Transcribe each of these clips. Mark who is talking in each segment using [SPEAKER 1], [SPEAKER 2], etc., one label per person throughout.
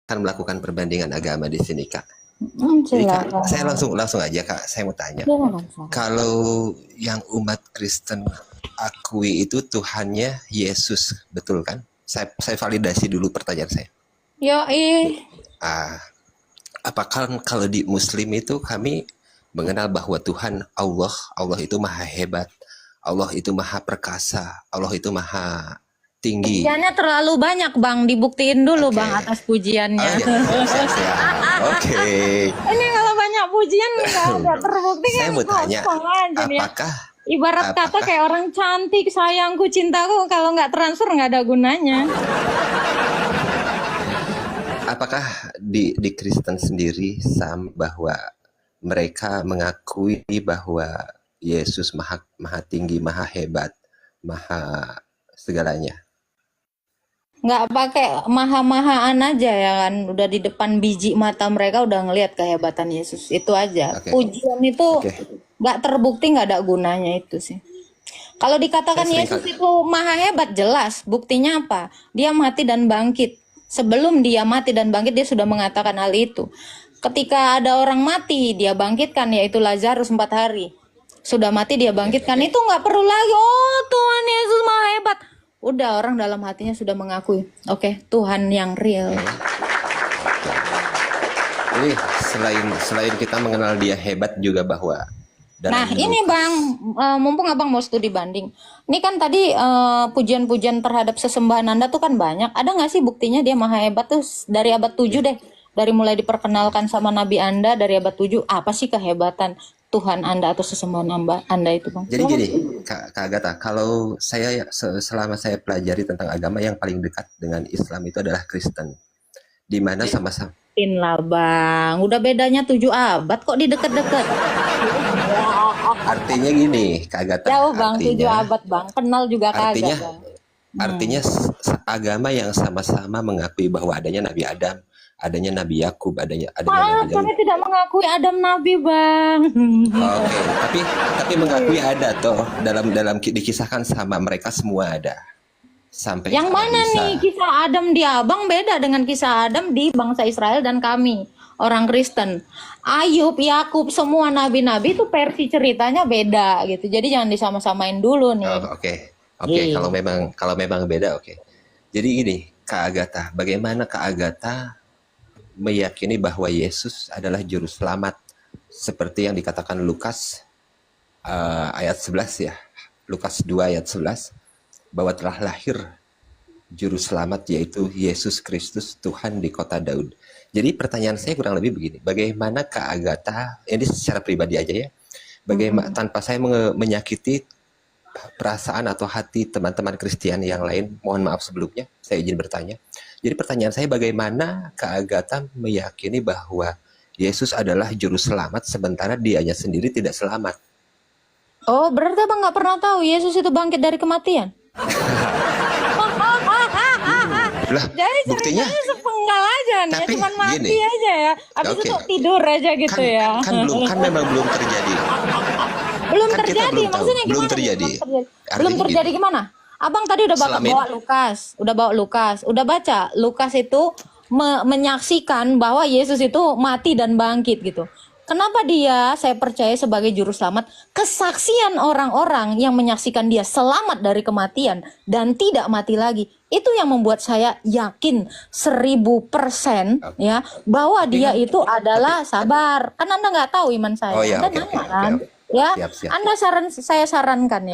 [SPEAKER 1] akan melakukan perbandingan agama di sini, Kak. Jadi Kak,
[SPEAKER 2] Silakan.
[SPEAKER 1] saya langsung aja, Kak. Saya mau tanya.
[SPEAKER 2] Silakan.
[SPEAKER 1] Kalau yang umat Kristen akui itu Tuhannya Yesus, betul kan? Saya validasi dulu pertanyaan saya.
[SPEAKER 2] Yoi.
[SPEAKER 1] Apakah kalau di Muslim itu kami mengenal bahwa Tuhan Allah itu maha hebat, Allah itu maha perkasa, Allah itu maha tinggi.
[SPEAKER 2] Pujiannya terlalu banyak, Bang. Dibuktiin dulu, Bang, atas pujiannya.
[SPEAKER 1] Oh, ya. Siap. Oke.
[SPEAKER 2] Ini kalau banyak pujian nggak terbukti kan?
[SPEAKER 1] Saya mau tanya, apakah
[SPEAKER 2] ibarat kata kayak orang cantik, sayangku, cintaku, kalau nggak transfer nggak ada gunanya.
[SPEAKER 1] Apakah di Kristen sendiri bahwa mereka mengakui bahwa Yesus maha tinggi, maha hebat, maha segalanya?
[SPEAKER 2] Nggak pakai maha-mahaan aja ya kan, udah di depan biji mata mereka udah ngelihat kehebatan Yesus, itu aja. Pujian itu nggak terbukti, nggak ada gunanya itu sih. Kalau dikatakan Yesus itu maha hebat, jelas buktinya apa? Dia mati dan bangkit. Sebelum dia mati dan bangkit, dia sudah mengatakan hal itu. Ketika ada orang mati, dia bangkitkan, yaitu Lazarus 4 hari. Sudah mati, dia bangkitkan. Itu nggak perlu lagi, oh Tuhan Yesus maha hebat. Udah, orang dalam hatinya sudah mengakui, oke, Tuhan yang real.
[SPEAKER 1] Jadi selain kita mengenal dia hebat juga bahwa
[SPEAKER 2] nah ini Bang, mumpung Abang mau studi banding, ini kan tadi pujian-pujian terhadap sesembahan Anda tuh kan banyak. Ada nggak sih buktinya dia maha hebat tuh dari abad 7 deh? Dari mulai diperkenalkan sama Nabi Anda dari abad 7, apa sih kehebatan Tuhan Anda atau sesembahan Anda itu, Bang?
[SPEAKER 1] Jadi gini, Kak Agatha, kalau selama saya pelajari tentang agama yang paling dekat dengan Islam itu adalah Kristen, di mana sama-sama.
[SPEAKER 2] Lah Bang, udah bedanya 7 abad kok di deket-deket.
[SPEAKER 1] Artinya gini, Kak Agatha.
[SPEAKER 2] Jauh Bang, 7 abad Bang, kenal juga kagak Bang.
[SPEAKER 1] Artinya agama yang sama-sama mengakui bahwa adanya Nabi Adam, adanya Nabi Yakub, adanya Nabi Daud.
[SPEAKER 2] Kami tidak mengakui Adam Nabi Bang.
[SPEAKER 1] Oke, tapi mengakui ada toh dalam dikisahkan sama mereka semua ada. Sampai
[SPEAKER 2] yang mana nih kisah Adam di Abang beda dengan kisah Adam di bangsa Israel dan kami orang Kristen. Ayub, Yakub, semua nabi-nabi itu versi ceritanya beda gitu. Jadi jangan disama-samain dulu nih.
[SPEAKER 1] Oke. Kalau memang beda, oke. Jadi ini Kak Agatha, bagaimana Kak Agatha meyakini bahwa Yesus adalah juru selamat seperti yang dikatakan Lukas ayat 11 ya. Lukas 2 ayat 11 bahwa telah lahir juru selamat yaitu Yesus Kristus Tuhan di kota Daud. Jadi pertanyaan saya kurang lebih begini, bagaimana Kak Agatha, ini secara pribadi aja ya, bagaimana tanpa saya menyakiti perasaan atau hati teman-teman Kristen yang lain, mohon maaf sebelumnya, saya izin bertanya. Jadi pertanyaan saya, bagaimana Kak Agatha meyakini bahwa Yesus adalah juru selamat sementara dianya sendiri tidak selamat?
[SPEAKER 2] Oh, berarti Abang nggak pernah tahu Yesus itu bangkit dari kematian?
[SPEAKER 1] Lah,
[SPEAKER 2] jadi
[SPEAKER 1] buktinya
[SPEAKER 2] sepenggal aja nih,
[SPEAKER 1] tapi
[SPEAKER 2] cuma mati
[SPEAKER 1] gini,
[SPEAKER 2] aja ya. Habis itu tidur aja gitu ya.
[SPEAKER 1] Memang belum terjadi.
[SPEAKER 2] Belum terjadi, maksudnya gimana?
[SPEAKER 1] Belum terjadi.
[SPEAKER 2] Belum terjadi gimana? Abang tadi udah bawa Lukas, udah baca Lukas itu menyaksikan bahwa Yesus itu mati dan bangkit gitu. Kenapa saya percaya sebagai juru selamat? Kesaksian orang-orang yang menyaksikan dia selamat dari kematian dan tidak mati lagi, itu yang membuat saya yakin 1000% ya bahwa dia itu adalah sabar. Kan Anda nggak tahu iman saya. Anda nanya kan? Ya, siap. Saya sarankan.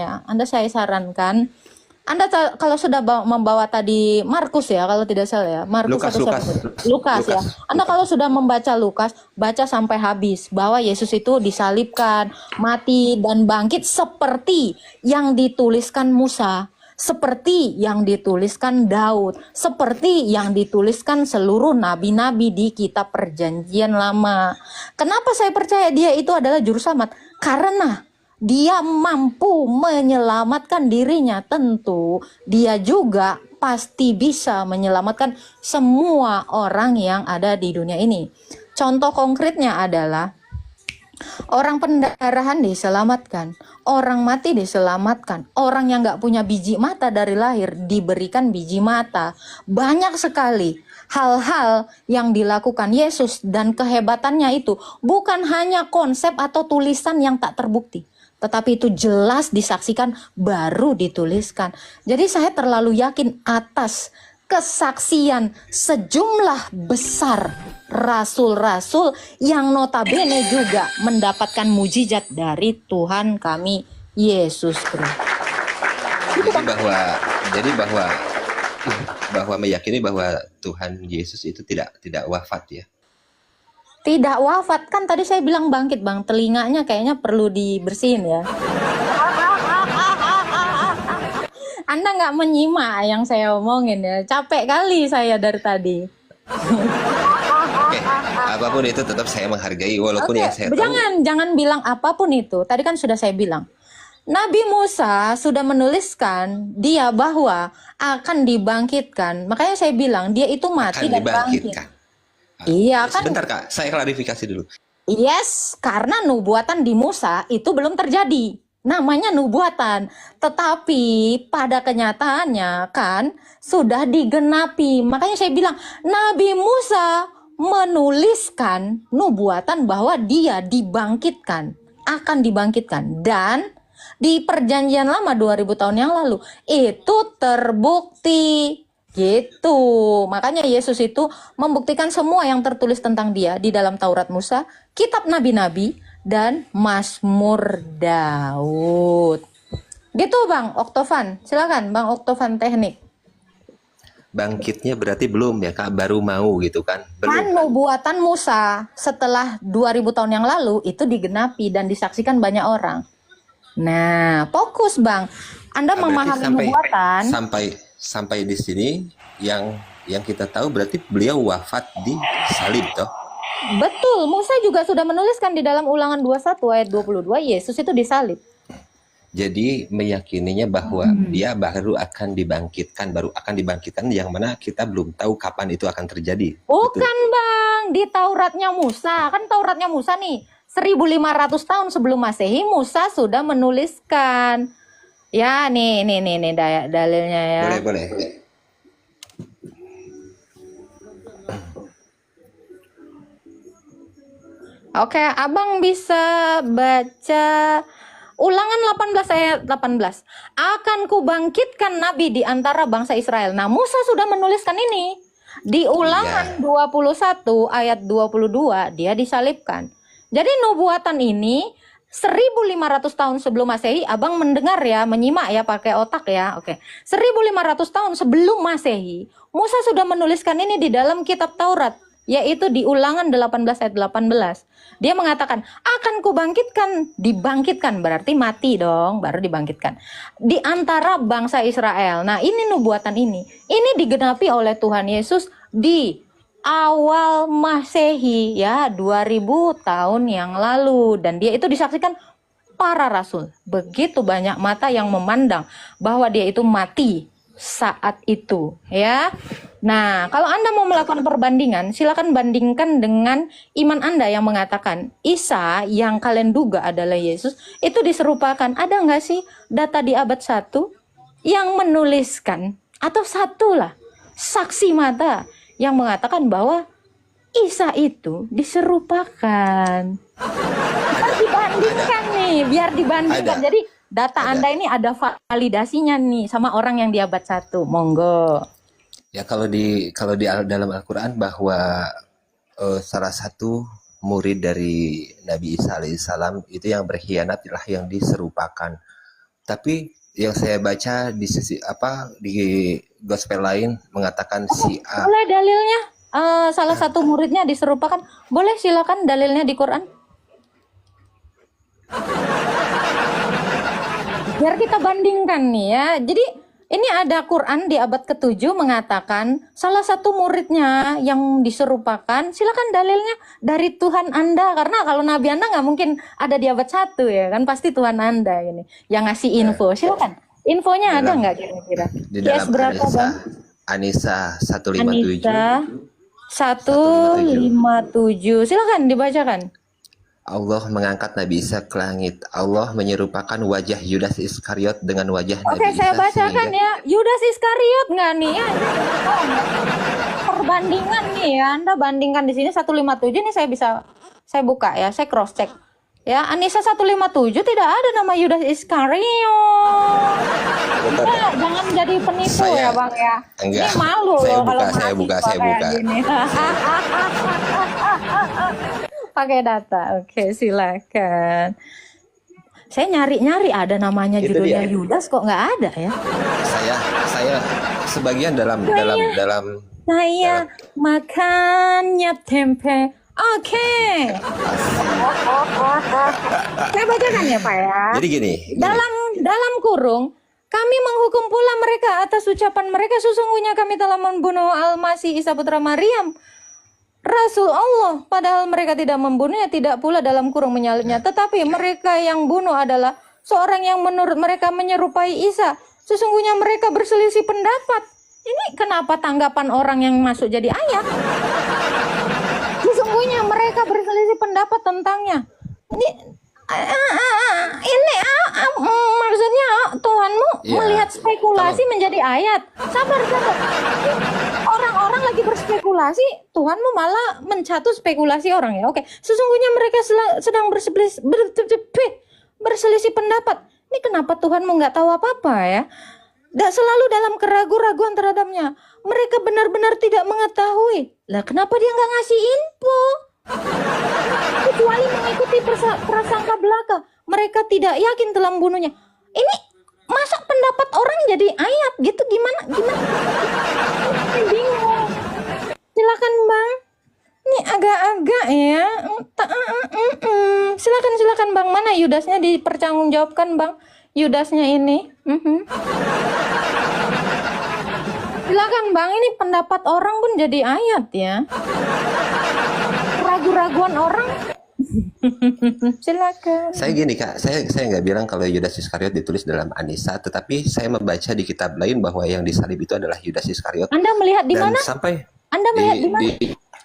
[SPEAKER 2] Anda kalau sudah membawa tadi Markus ya, kalau tidak salah ya, Lukas ya. Anda kalau sudah membaca Lukas, baca sampai habis bahwa Yesus itu disalibkan, mati dan bangkit seperti yang dituliskan Musa, seperti yang dituliskan Daud, seperti yang dituliskan seluruh nabi-nabi di kitab Perjanjian Lama. Kenapa saya percaya dia itu adalah juru selamat? Karena dia mampu menyelamatkan dirinya, tentu dia juga pasti bisa menyelamatkan semua orang yang ada di dunia ini. Contoh konkretnya adalah orang pendarahan diselamatkan, orang mati diselamatkan, orang yang nggak punya biji mata dari lahir diberikan biji mata. Banyak sekali hal-hal yang dilakukan Yesus dan kehebatannya itu bukan hanya konsep atau tulisan yang tak terbukti, tetapi itu jelas disaksikan baru dituliskan. Jadi saya terlalu yakin atas kesaksian sejumlah besar rasul-rasul yang notabene juga mendapatkan mujizat dari Tuhan kami Yesus Kristus.
[SPEAKER 1] Jadi bahwa meyakini bahwa Tuhan Yesus itu tidak wafat ya.
[SPEAKER 2] Tidak wafat, kan tadi saya bilang bangkit Bang, telinganya kayaknya perlu dibersihin ya. Anda nggak menyimak yang saya omongin ya, capek kali saya dari tadi.
[SPEAKER 1] Oke, apapun itu tetap saya menghargai walaupun yang saya tahu.
[SPEAKER 2] Jangan bilang apapun itu, tadi kan sudah saya bilang. Nabi Musa sudah menuliskan dia bahwa akan dibangkitkan. Makanya saya bilang dia itu mati dan bangkit. Iya kan?
[SPEAKER 1] Sebentar Kak, saya klarifikasi dulu.
[SPEAKER 2] Yes, karena nubuatan di Musa itu belum terjadi. Namanya nubuatan. Tetapi pada kenyataannya kan sudah digenapi. Makanya saya bilang Nabi Musa menuliskan nubuatan bahwa dia dibangkitkan. Akan dibangkitkan. Dan di perjanjian lama 2000 tahun yang lalu itu terbukti gitu. Makanya Yesus itu membuktikan semua yang tertulis tentang dia di dalam Taurat Musa, kitab nabi-nabi, dan Mazmur Daud. Gitu Bang Oktovan, silakan Bang Oktovan teknik.
[SPEAKER 1] Bangkitnya berarti belum ya Kak, baru mau gitu kan? Belum.
[SPEAKER 2] Kan nubuatan Musa setelah 2000 tahun yang lalu itu digenapi dan disaksikan banyak orang. Nah, fokus Bang. Anda memahami nubuatan.
[SPEAKER 1] Sampai di sini yang kita tahu berarti beliau wafat di salib toh.
[SPEAKER 2] Betul, Musa juga sudah menuliskan di dalam Ulangan 21 ayat 22 Yesus itu disalib.
[SPEAKER 1] Jadi meyakininya bahwa dia baru akan dibangkitkan yang mana kita belum tahu kapan itu akan terjadi.
[SPEAKER 2] Bukan
[SPEAKER 1] betul?
[SPEAKER 2] Bang, di Tauratnya Musa. Kan Tauratnya Musa nih 1500 tahun sebelum Masehi Musa sudah menuliskan. Ya, nih dalilnya ya.
[SPEAKER 1] Boleh.
[SPEAKER 2] Oke, Abang bisa baca Ulangan 18 ayat 18. Akan kubangkitkan nabi di antara bangsa Israel. Nah, Musa sudah menuliskan ini. Di Ulangan 21 ayat 22 dia disalibkan. Jadi nubuatan ini 1500 tahun sebelum Masehi, Abang mendengar ya, menyimak ya pakai otak ya. Oke. 1500 tahun sebelum Masehi, Musa sudah menuliskan ini di dalam kitab Taurat, yaitu di Ulangan 18 ayat 18. Dia mengatakan, akan dibangkitkan berarti mati dong, baru dibangkitkan. Di antara bangsa Israel. Nah, ini nubuatan ini. Ini digenapi oleh Tuhan Yesus di awal Masehi ya 2000 tahun yang lalu, dan dia itu disaksikan para rasul. Begitu banyak mata yang memandang bahwa dia itu mati saat itu ya. Nah, kalau Anda mau melakukan perbandingan, silakan bandingkan dengan iman Anda yang mengatakan Isa yang kalian duga adalah Yesus itu diserupakan. Ada nggak sih data di abad 1 yang menuliskan atau satulah saksi mata yang mengatakan bahwa Isa itu diserupakan? Biar dibandingkan. Jadi data Anda ini ada validasinya nih sama orang yang di abad 1. Monggo.
[SPEAKER 1] Ya kalau di dalam Al-Qur'an bahwa salah satu murid dari Nabi Isa alaihissalam itu yang berkhianat adalah yang diserupakan. Tapi yang saya baca di di gospel lain mengatakan si A.
[SPEAKER 2] Boleh dalilnya? Salah satu muridnya diserupakan. Boleh, silakan dalilnya di Quran. Biar kita bandingkan nih ya. Jadi ini ada Quran di abad ke-7 mengatakan salah satu muridnya yang diserupakan. Silakan dalilnya dari Tuhan Anda. Karena kalau Nabi Anda nggak mungkin ada di abad 1 ya kan. Pasti Tuhan Anda ini yang ngasih info. Silakan. Infonya ada nggak kira-kira?
[SPEAKER 1] Di dalam
[SPEAKER 2] berapa,
[SPEAKER 1] Anisa 157.
[SPEAKER 2] Anisa 157. Silakan dibacakan.
[SPEAKER 1] Allah mengangkat Nabi Isa ke langit. Allah menyerupakan wajah Yudas Iskariot dengan wajah Nabi Isa.
[SPEAKER 2] Oke, saya bacakan ya. Yudas Iskariot nggak nih ya? perbandingan nih ya, Anda bandingkan di sini 157 nih saya buka ya, saya cross check. Ya, Anissa 157 tidak ada nama Yudas Iskariot. Ya, jangan jadi penipu ya, Bang ya.
[SPEAKER 1] Enggak.
[SPEAKER 2] Ini malu loh kalau
[SPEAKER 1] saya buka.
[SPEAKER 2] gini. Pakai data. Oke, silakan. Saya nyari-nyari ada namanya
[SPEAKER 1] Itu
[SPEAKER 2] judulnya
[SPEAKER 1] dia.
[SPEAKER 2] Yudas kok nggak ada ya.
[SPEAKER 1] Saya sebagian dalam
[SPEAKER 2] Saya makannya tempe. Oke. Saya bacakan ya Pak ya.
[SPEAKER 1] Jadi gini.
[SPEAKER 2] Dalam kurung, kami menghukum pula mereka atas ucapan mereka, sesungguhnya kami telah membunuh Al-Masih Isa putra Maryam, Rasul Allah, padahal mereka tidak membunuhnya, tidak pula dalam kurung menyalibnya, tetapi mereka yang bunuh adalah seorang yang menurut mereka menyerupai Isa. Sesungguhnya mereka berselisih pendapat. Ini kenapa tanggapan orang yang masuk jadi ayat? Sesungguhnya mereka berselisih pendapat tentangnya. Maksudnya Tuhanmu melihat spekulasi menjadi ayat. Sabar. Orang-orang lagi berspekulasi, Tuhanmu malah mencatu spekulasi orang ya. Oke, sesungguhnya mereka sedang berselisih pendapat. Ini kenapa Tuhanmu nggak tahu apa-apa ya? Dan selalu dalam keraguan-raguan terhadapnya. Mereka benar-benar tidak mengetahui. Lah kenapa dia nggak ngasih info? Kecuali mengikuti prasangka belaka. Mereka tidak yakin telah membunuhnya. Ini masa pendapat orang jadi ayat gitu, gimana? Saya bingung. Silakan Bang. Ini agak-agak ya. Silakan Bang. Mana Yudasnya dipertanggungjawabkan Bang? Yudasnya ini. Silakan Bang, ini pendapat orang pun jadi ayat ya. Ragu-raguan orang. Silakan.
[SPEAKER 1] Saya gini Kak, saya nggak bilang kalau Yudas Iskariot ditulis dalam Anissa, tetapi saya membaca di kitab lain bahwa yang disalib itu adalah Yudas Iskariot.
[SPEAKER 2] Anda melihat di mana?
[SPEAKER 1] Sampai
[SPEAKER 2] Anda melihat di mana?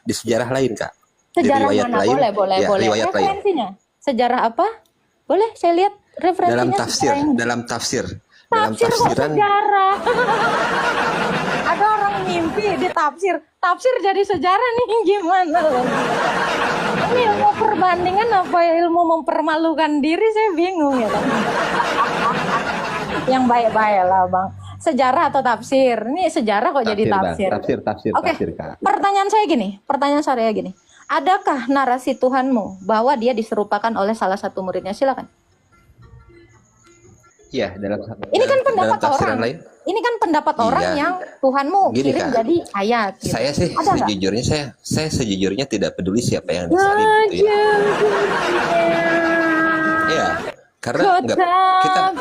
[SPEAKER 1] Di sejarah lain Kak.
[SPEAKER 2] Sejarah
[SPEAKER 1] di riwayat
[SPEAKER 2] mana?
[SPEAKER 1] lain,
[SPEAKER 2] Boleh.
[SPEAKER 1] riwayat lain.
[SPEAKER 2] Referensinya? Sejarah apa? Boleh saya lihat referensinya.
[SPEAKER 1] Dalam tafsir.
[SPEAKER 2] Tafsir kok sejarah. Ada orang mimpi di tafsir jadi sejarah nih, gimana loh? Ini ilmu perbandingan apa ilmu mempermalukan diri, saya bingung ya. Yang baik-baik lah Bang. Sejarah atau tafsir? Ini sejarah kok jadi tafsir.
[SPEAKER 1] Tafsir.
[SPEAKER 2] Oke.
[SPEAKER 1] Kak.
[SPEAKER 2] Pertanyaan saya gini. Adakah narasi Tuhanmu bahwa dia diserupakan oleh salah satu muridnya? Silakan.
[SPEAKER 1] Iya,
[SPEAKER 2] ini kan pendapat orang.
[SPEAKER 1] Lain.
[SPEAKER 2] Ini kan pendapat orang yang Tuhanmu
[SPEAKER 1] Gini,
[SPEAKER 2] kirim
[SPEAKER 1] Kak,
[SPEAKER 2] jadi ayat. Gitu.
[SPEAKER 1] Saya sih sejujurnya tidak peduli siapa yang disalib gitu ya. Iya, karena kita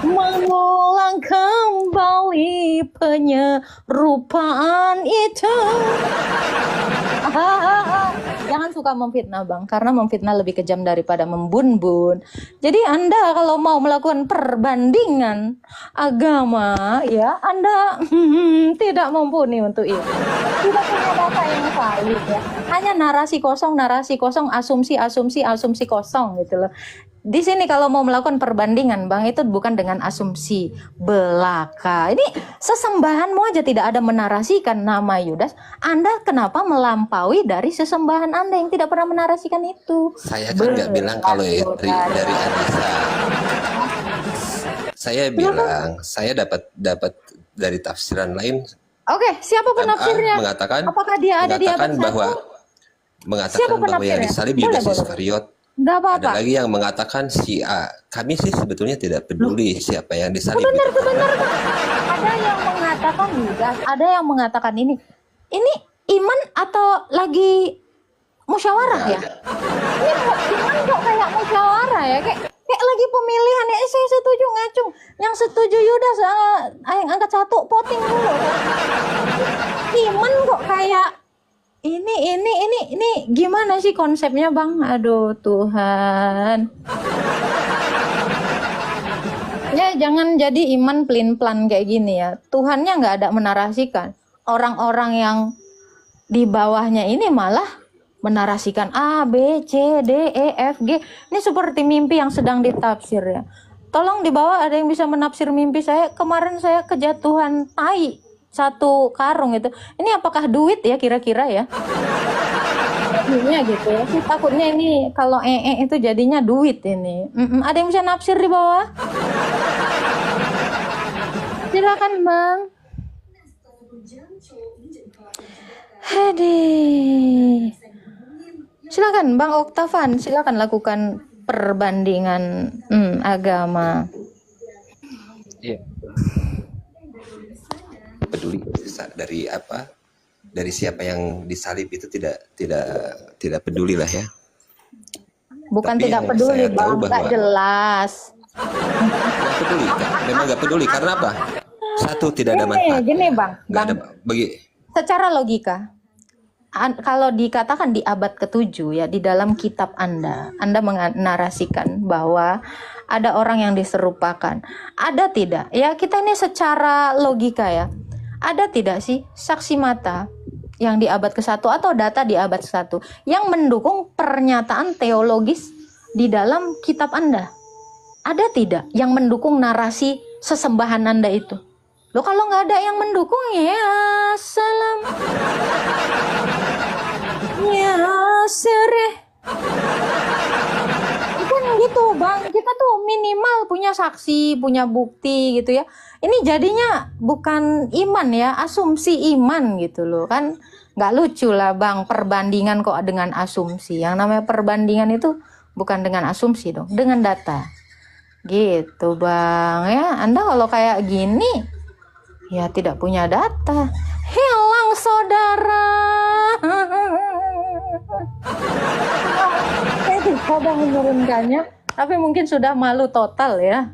[SPEAKER 2] mengulang kembali penyerupaan itu. Jangan suka memfitnah Bang, karena memfitnah lebih kejam daripada membun-bun. Jadi Anda kalau mau melakukan perbandingan agama, ya Anda tidak mumpuni untuk itu. Tidak punya data yang valid ya. Hanya narasi kosong, asumsi kosong gitu loh. Di sini kalau mau melakukan perbandingan Bang, itu bukan dengan asumsi belaka. Ini sesembahanmu aja tidak ada menarasikan nama Yudas. Anda kenapa melampaui dari sesembahan Anda yang tidak pernah menarasikan itu?
[SPEAKER 1] Saya kan nggak bilang kalau itu dari Anissa. Saya bilang saya dapat dari tafsiran lain.
[SPEAKER 2] Oke, siapa penafsirnya? Apakah dia ada di abad 1?
[SPEAKER 1] Mengatakan bahwa yang disalib Yudas Iskariot.
[SPEAKER 2] Nggak apa-apa.
[SPEAKER 1] Ada lagi yang mengatakan si A. Kami sih sebetulnya tidak peduli siapa yang disalib.
[SPEAKER 2] Sebentar. Ada yang mengatakan Yudas, ada yang mengatakan ini. Ini iman atau lagi musyawarah ya? Ini iman kok kayak musyawarah ya? Kayak lagi pemilihan ya. Saya setuju ngacung. Yang setuju Yudas angkat 1 voting dulu. Iman kok kayak ini gimana sih konsepnya Bang? Aduh Tuhan. Ya jangan jadi iman pelin-pelan kayak gini ya. Tuhannya nggak ada menarasikan. Orang-orang yang di bawahnya ini malah menarasikan A, B, C, D, E, F, G. Ini seperti mimpi yang sedang ditafsir ya. Tolong di bawah ada yang bisa menafsir mimpi saya. Kemarin saya kejatuhan tai. satu karung itu. Ini apakah duit ya kira-kira ya? Jadinya gitu ya. Sih takutnya ini kalau itu jadinya duit ini. Ada yang bisa nafsir di bawah? Silakan Bang. Hadi. Silakan Bang Oktavan, silakan lakukan perbandingan agama.
[SPEAKER 1] Iya. Peduli dari apa? Dari siapa yang disalib itu tidak peduli lah ya.
[SPEAKER 2] Bukan
[SPEAKER 1] Tapi
[SPEAKER 2] tidak
[SPEAKER 1] yang
[SPEAKER 2] peduli
[SPEAKER 1] saya tahu
[SPEAKER 2] Bang,
[SPEAKER 1] bahwa
[SPEAKER 2] nggak jelas.
[SPEAKER 1] nggak peduli, memang nggak peduli karena apa? Satu, tidak ada manfaat.
[SPEAKER 2] Gini Bang,
[SPEAKER 1] Nggak ada
[SPEAKER 2] secara logika, kalau dikatakan di abad ke-7 ya, di dalam kitab Anda menarasikan bahwa ada orang yang diserupakan. Ada tidak? Ya kita ini secara logika ya. Ada tidak sih saksi mata yang di abad ke-1 atau data di abad ke-1 yang mendukung pernyataan teologis di dalam kitab Anda? Ada tidak yang mendukung narasi sesembahan Anda itu? Loh kalau nggak ada yang mendukung ya salam. Ya sereh. Bukan gitu Bang, kita tuh minimal punya saksi, punya bukti gitu ya. Ini jadinya bukan iman ya, asumsi iman gitu loh kan. Nggak lucu lah Bang, perbandingan kok dengan asumsi. Yang namanya perbandingan itu bukan dengan asumsi dong, dengan data. Gitu Bang ya. Anda kalau kayak gini ya tidak punya data. Hilang saudara. Saya tidak menurunkannya, tapi mungkin sudah malu total ya.